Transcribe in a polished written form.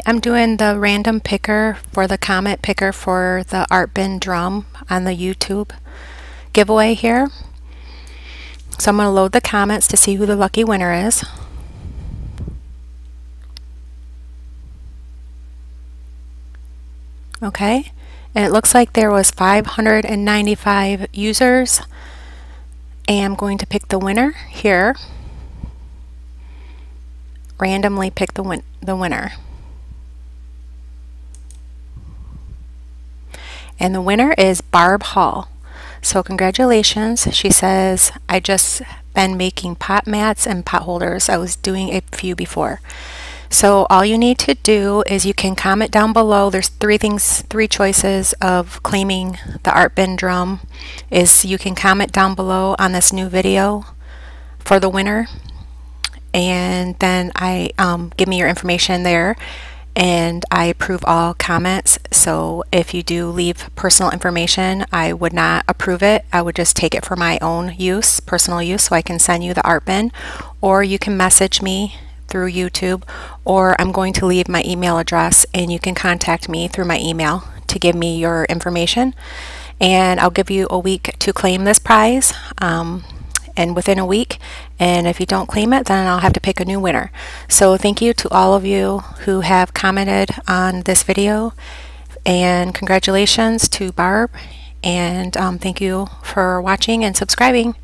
I'm doing the random picker for the comment picker for the Artbin drum on the YouTube giveaway here. So I'm going to load the comments to see who the lucky winner is. Okay, and it looks like there was 595 users, and I'm going to pick the winner here. Randomly pick the winner. And the winner is Barb Hall. So congratulations. She says, I just been making pot mats and pot holders. I was doing a few before. So all you need to do is you can comment down below. There's three choices of claiming the Artbin drum. Is you can comment down below on this new video for the winner, and then give me your information there, and I approve all comments. So if you do leave personal information, I would not approve it. I would just take it for my own use, personal use, so I can send you the Artbin, or you can message me through YouTube, or I'm going to leave my email address and you can contact me through my email to give me your information, and I'll give you a week to claim this prize, and within a week, and if you don't claim it, then I'll have to pick a new winner. So thank you to all of you who have commented on this video, and congratulations to Barb, and thank you for watching and subscribing.